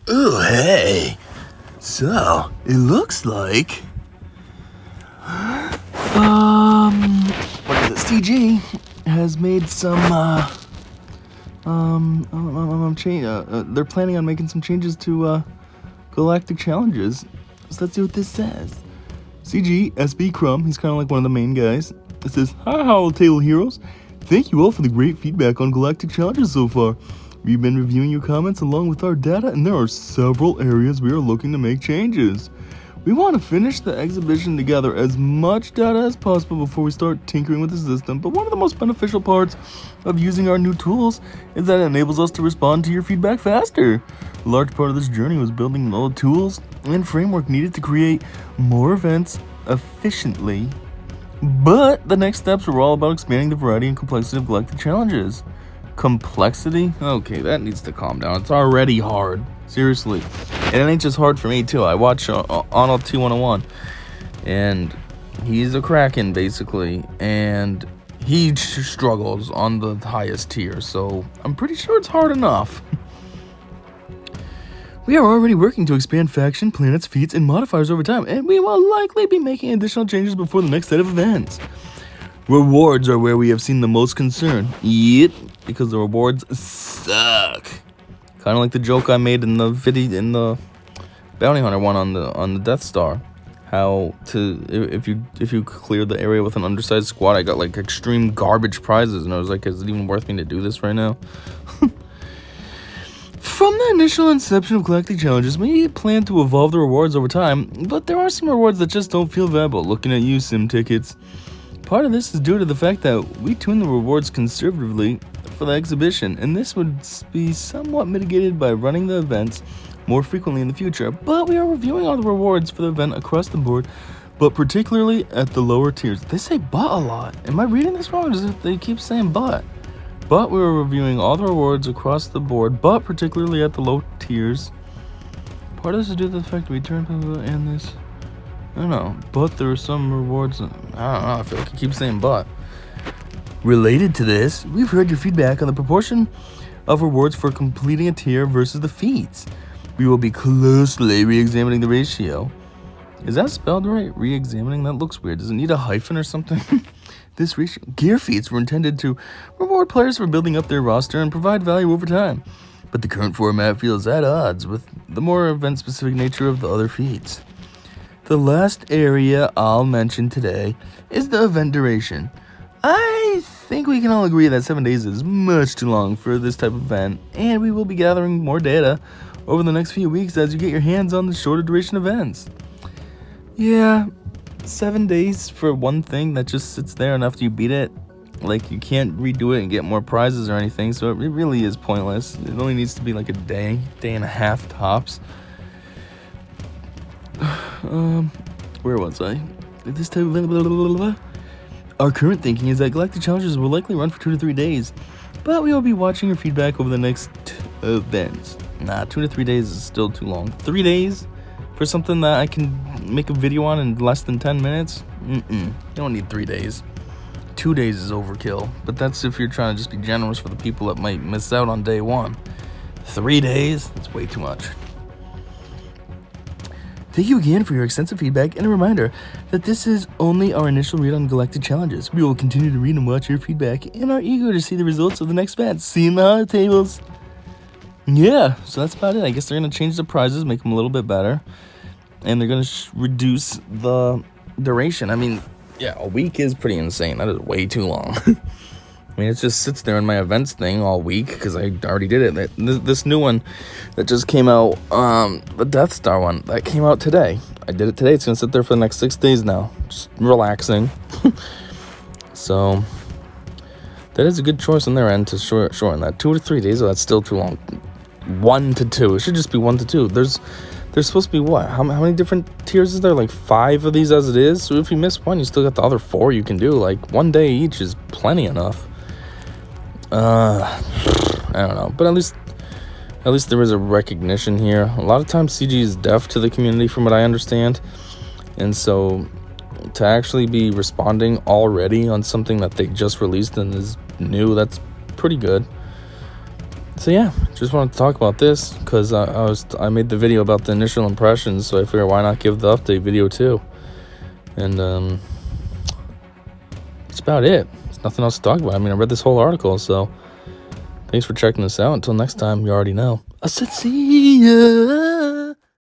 Oh, hey. So, it looks like... what is it? CG has made some, they're planning on making some changes to, Galactic challenges. So let's see what this says. CG, SB Crumb, he's kind of like one of the main guys. It says, "Hi, Howl Table Heroes. Thank you all for the great feedback on Galactic challenges so far. We've been reviewing your comments along with our data, and there are several areas we are looking to make changes. We want to finish the exhibition to gather as much data as possible before we start tinkering with the system, but one of the most beneficial parts of using our new tools is that it enables us to respond to your feedback faster. A large part of this journey was building all the tools and framework needed to create more events efficiently, but the next steps were all about expanding the variety and complexity of Galactic challenges." Complexity? Okay, that needs to calm down. It's already hard. Seriously. And it ain't just hard for me, too. I watch Arnold 2101, and he's a kraken, basically, and he struggles on the highest tier, so I'm pretty sure it's hard enough. We are already working to expand faction, planets, feats, and modifiers over time, and we will likely be making additional changes before the next set of events. Rewards are where we have seen the most concern. Yep, because the rewards suck. Kind of like the joke I made in the video, in the Bounty Hunter one on the Death Star. How to if you clear the area with an undersized squad, I got like extreme garbage prizes, and I was like, is it even worth me to do this right now? From the initial inception of Galactic challenges, we plan to evolve the rewards over time, but there are some rewards that just don't feel viable. Looking at you, Sim Tickets. Part of this is due to the fact that we tune the rewards conservatively for the exhibition, and this would be somewhat mitigated by running the events more frequently in the future, but we are reviewing all the rewards for the event across the board, but particularly at the lower tiers. They say "but" a lot. Am I reading this wrong? Or does they keep saying "but"? But we are reviewing all the rewards across the board, but particularly at the low tiers. Part of this is due to the fact that we turn and this... I don't know, but there are some rewards. I don't know, I feel like I keep saying "but." Related to this, we've heard your feedback on the proportion of rewards for completing a tier versus the feats. We will be closely re-examining the ratio. Is that spelled right? Re-examining? That looks weird. Does it need a hyphen or something? This ratio. Gear feats were intended to reward players for building up their roster and provide value over time, but the current format feels at odds with the more event-specific nature of the other feats. The last area I'll mention today is the event duration. I think we can all agree that 7 days is much too long for this type of event, and we will be gathering more data over the next few weeks as you get your hands on the shorter duration events. Yeah, 7 days for one thing that just sits there and after you beat it, like you can't redo it and get more prizes or anything, so it really is pointless. It only needs to be like a day and a half tops. Where was I? This time, our current thinking is that Galactic challenges will likely run for 2 to 3 days, but we will be watching your feedback over the next events. 2 to 3 days is still too long. 3 days for something that I can make a video on in less than 10 minutes? You don't need 3 days. 2 days is overkill, but that's if you're trying to just be generous for the people that might miss out on day one. 3 days? That's way too much. Thank you again for your extensive feedback, and a reminder that this is only our initial read on Galactic challenges. We will continue to read and watch your feedback and are eager to see the results of the next event. See you in the hot tables. Yeah, so that's about it. I guess they're going to change the prizes, make them a little bit better, and they're going to reduce the duration. I mean, yeah, a week is pretty insane. That is way too long. I mean, it just sits there in my events thing all week because I already did it. This new one that just came out, the Death Star one, that came out today. I did it today. It's going to sit there for the next 6 days now. Just relaxing. So, that is a good choice on their end to shorten that. 2 to 3 days, that's still too long. 1 to 2. It should just be 1 to 2. There's supposed to be what? How many different tiers is there? Like 5 of these as it is? So if you miss one, you still got the other 4 you can do. Like 1 day each is plenty enough. I don't know, but at least there is a recognition here. A lot of times CG is deaf to the community from what I understand, and so to actually be responding already on something that they just released and is new, that's pretty good. So yeah, just wanted to talk about this because I made the video about the initial impressions, so I figured why not give the update video too. And that's about it. There's nothing else to talk about. I mean, I read this whole article, so thanks for checking this out. Until next time, you already know. I said see ya.